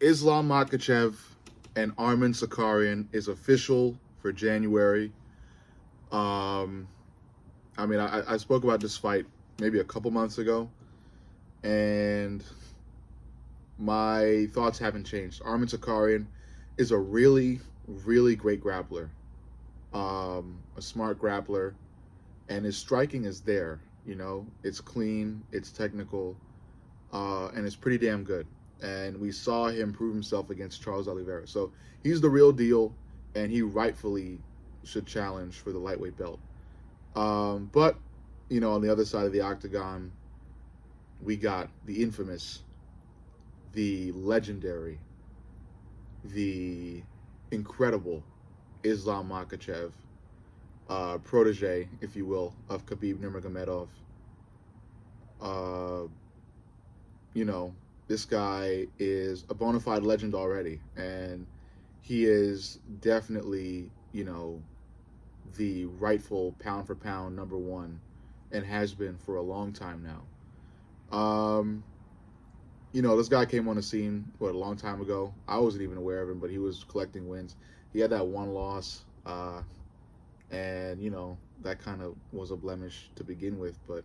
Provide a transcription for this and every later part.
Islam Makhachev and Arman Tsarukyan is official for January. Um, I spoke about this fight maybe a couple months ago, and my thoughts haven't changed. Arman Tsarukyan is a really, really great grappler, a smart grappler, and his striking is there. You know, it's clean, it's technical, and it's pretty damn good. And we saw him prove himself against Charles Oliveira. So he's the real deal, and he rightfully should challenge for the lightweight belt. But, you know, on the other side of the octagon, we got the infamous, the legendary, the incredible Islam Makhachev, protege, if you will, of Khabib Nurmagomedov. Uh, you know, this guy is a bona fide legend already, and he is definitely, you know, the rightful pound for pound number one, and has been for a long time now. You know, this guy came on the scene, a long time ago. I wasn't even aware of him, but he was collecting wins. He had that one loss, and, you know, that kind of was a blemish to begin with. But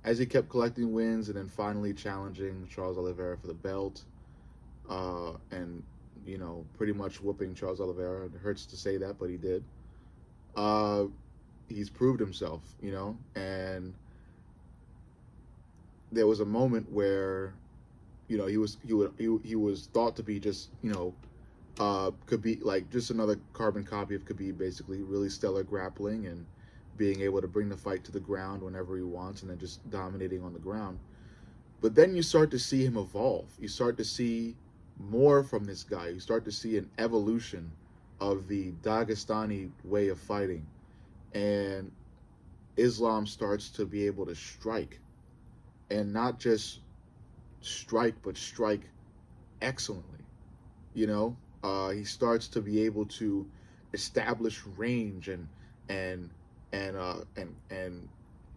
as he kept collecting wins and then finally challenging Charles Oliveira for the belt, and, you know, pretty much whooping Charles Oliveira, it hurts to say that, but he did. He's proved himself, you know, and there was a moment where, you know, he was thought to be just, you know, Khabib, like just another carbon copy of Khabib, basically, really stellar grappling and being able to bring the fight to the ground whenever he wants, and then just dominating on the ground. But then you start to see him evolve. You start to see more from this guy. You start to see an evolution of the Dagestani way of fighting. And Islam starts to be able to strike. And not just strike, but strike excellently. You know, he starts to be able to establish range and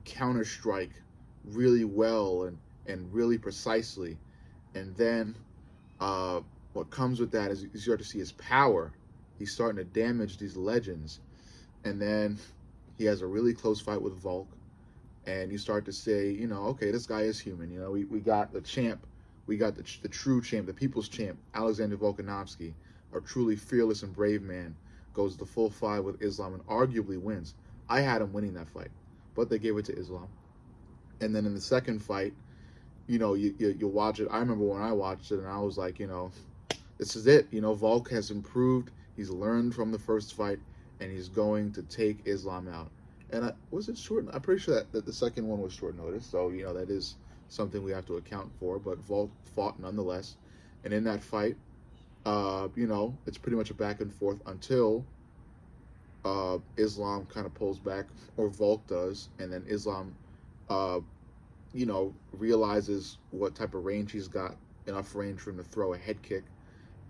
counter strike really well and really precisely. And then what comes with that is you start to see his power. He's starting to damage these legends. And then he has a really close fight with Volk. And you start to say, you know, okay, this guy is human. You know, we got the champ. We got the true champ, the people's champ, Alexander Volkanovski, a truly fearless and brave man, goes the full fight with Islam and arguably wins. I had him winning that fight, but they gave it to Islam. And then in the second fight, you know, you watch it. I remember when I watched it, and I was like, you know, this is it. You know, Volk has improved. He's learned from the first fight, and he's going to take Islam out. And was it short? I'm pretty sure that the second one was short notice. So, you know, that is something we have to account for. But Volk fought nonetheless. And in that fight, you know, it's pretty much a back and forth until Islam kind of pulls back, or Volk does. And then Islam, you know, realizes what type of range he's got, enough range for him to throw a head kick.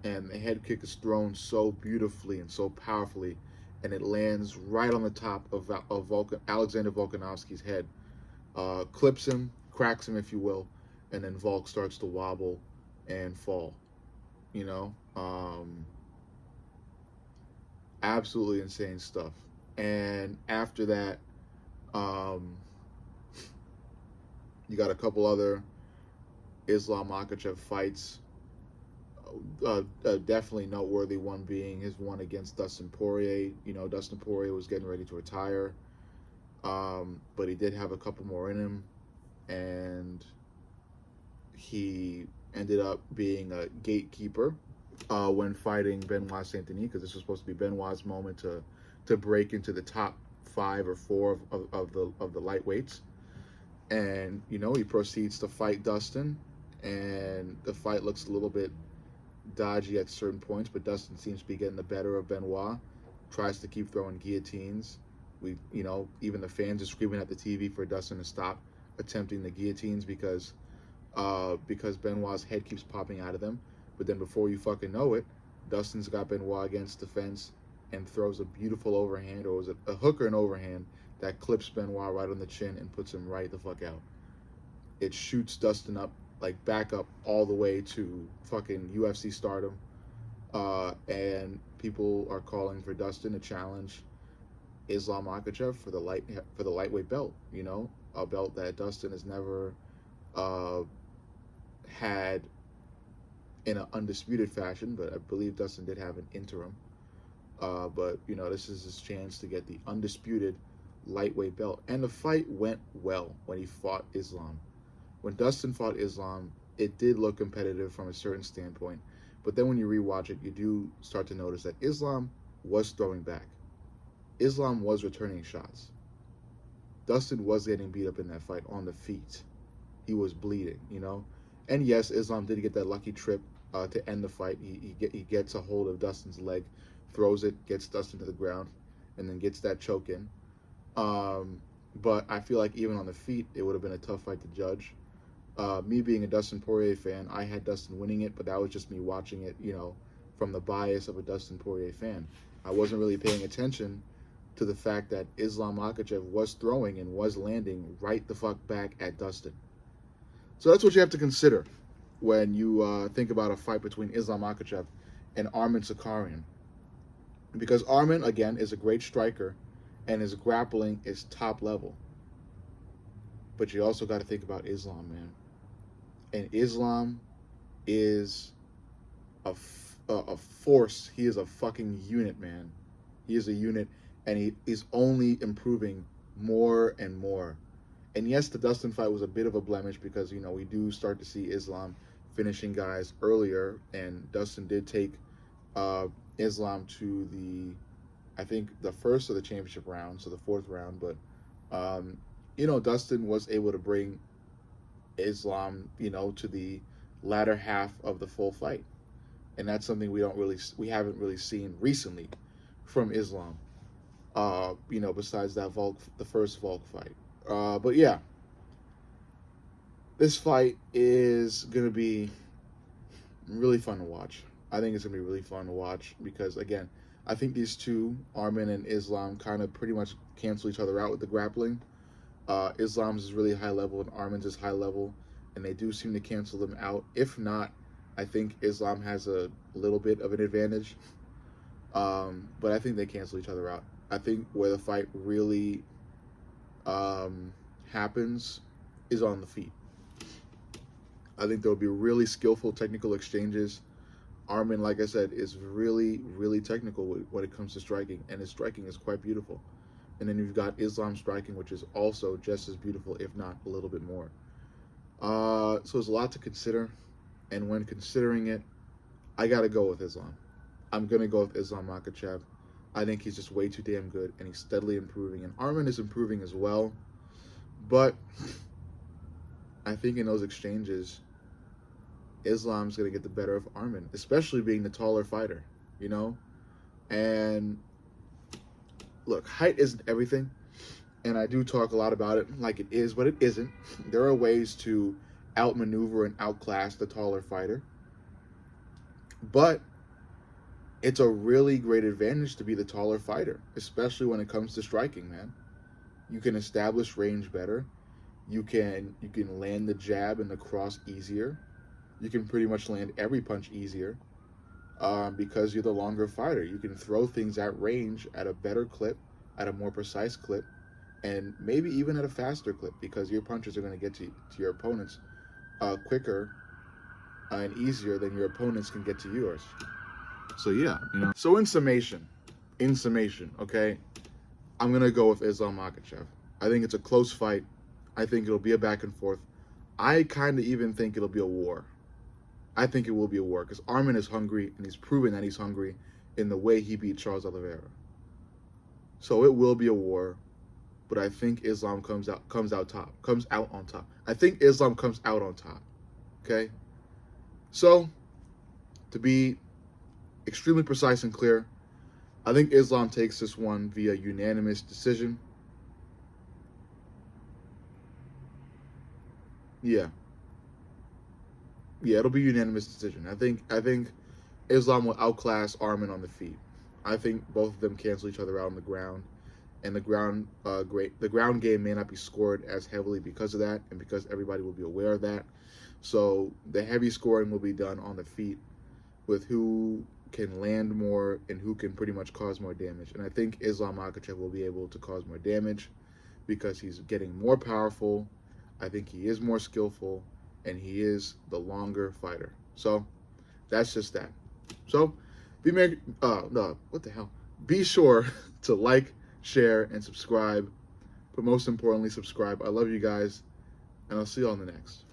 And the head kick is thrown so beautifully and so powerfully, and it lands right on the top of Alexander Volkanovski's head. Clips him, cracks him, if you will, and then Volk starts to wobble and fall. You know? Absolutely insane stuff. And after that, you got a couple other Islam Makhachev fights. Definitely noteworthy one being his one against Dustin Poirier. You know, Dustin Poirier was getting ready to retire, but he did have a couple more in him, and he ended up being a gatekeeper when fighting Benoit Saint-Denis, because this was supposed to be Benoit's moment to break into the top 5 or 4 of the lightweights. And, you know, he proceeds to fight Dustin, and the fight looks a little bit dodgy at certain points, but Dustin seems to be getting the better of Benoit, tries to keep throwing guillotines. You know, even the fans are screaming at the TV for Dustin to stop attempting the guillotines because Benoit's head keeps popping out of them. But then before you fucking know it, Dustin's got Benoit against the fence and throws a beautiful overhand, or was it a hook or an overhand, that clips Benoit right on the chin and puts him right the fuck out. It shoots Dustin up like back up all the way to fucking UFC stardom. And people are calling for Dustin to challenge Islam Makhachev for the lightweight belt. You know, a belt that Dustin has never uh, had in an undisputed fashion, but I believe Dustin did have an interim. But you know, this is his chance to get the undisputed lightweight belt. And the fight went well when he fought Islam. When Dustin fought Islam, it did look competitive from a certain standpoint. But then when you rewatch it, you do start to notice that Islam was throwing back. Islam was returning shots. Dustin was getting beat up in that fight on the feet. He was bleeding, you know. And yes, Islam did get that lucky trip to end the fight. He gets a hold of Dustin's leg, throws it, gets Dustin to the ground, and then gets that choke in. But I feel like even on the feet, it would have been a tough fight to judge. Me being a Dustin Poirier fan, I had Dustin winning it, but that was just me watching it, you know, from the bias of a Dustin Poirier fan. I wasn't really paying attention to the fact that Islam Makhachev was throwing and was landing right the fuck back at Dustin. So that's what you have to consider when you think about a fight between Islam Makhachev and Arman Tsarukyan. Because Arman, again, is a great striker and his grappling is top level. But you also got to think about Islam, man. And Islam is a force. He is a fucking unit, man. He is a unit, and he is only improving more and more. And yes, the Dustin fight was a bit of a blemish because, you know, we do start to see Islam finishing guys earlier, and Dustin did take Islam to I think the first of the championship round, so the fourth round. But you know, Dustin was able to bring Islam, you know, to the latter half of the full fight, and that's something we haven't really seen recently from Islam. You know, besides that the first Volk fight. But yeah, this fight is gonna be really fun to watch. I think it's gonna be really fun to watch because, again, I think these two, Arman and Islam, kind of pretty much cancel each other out with the grappling. Islam's is really high level and Arman's is high level, and they do seem to cancel them out. If not, I think Islam has a little bit of an advantage, but I think they cancel each other out. I think where the fight really happens is on the feet. I think there will be really skillful technical exchanges. Arman, like I said, is really, really technical when it comes to striking, and his striking is quite beautiful. And then you've got Islam striking, which is also just as beautiful, if not a little bit more. So there's a lot to consider, and when considering it, I gotta go with Islam. I'm gonna go with Islam Makhachev. I think he's just way too damn good, and he's steadily improving. And Arman is improving as well, but I think in those exchanges, Islam's going to get the better of Arman, especially being the taller fighter, you know? And look, height isn't everything, and I do talk a lot about it like it is, but it isn't. There are ways to outmaneuver and outclass the taller fighter, but it's a really great advantage to be the taller fighter, especially when it comes to striking, man. You can establish range better. You can land the jab and the cross easier. You can pretty much land every punch easier because you're the longer fighter. You can throw things at range at a better clip, at a more precise clip, and maybe even at a faster clip because your punches are going to get to your opponents quicker and easier than your opponents can get to yours. So yeah, you know. So in summation, okay, I'm going to go with Islam Makhachev. I think it's a close fight. I think it'll be a back and forth. I kind of even think it'll be a war. I think it will be a war because Arman is hungry, and he's proven that he's hungry in the way he beat Charles Oliveira. So it will be a war, but I think Islam comes out on top. I think Islam comes out on top. Okay? So, to be extremely precise and clear, I think Islam takes this one via unanimous decision. Yeah, it'll be unanimous decision. I think Islam will outclass Arman on the feet. I think both of them cancel each other out on the ground, and the ground game may not be scored as heavily because of that, and because everybody will be aware of that. So the heavy scoring will be done on the feet with who can land more and who can pretty much cause more damage. And I think Islam Makhachev will be able to cause more damage because he's getting more powerful. I think he is more skillful, and he is the longer fighter. So that's just that. So what the hell? Be sure to like, share, and subscribe. But most importantly, subscribe. I love you guys, and I'll see you on the next.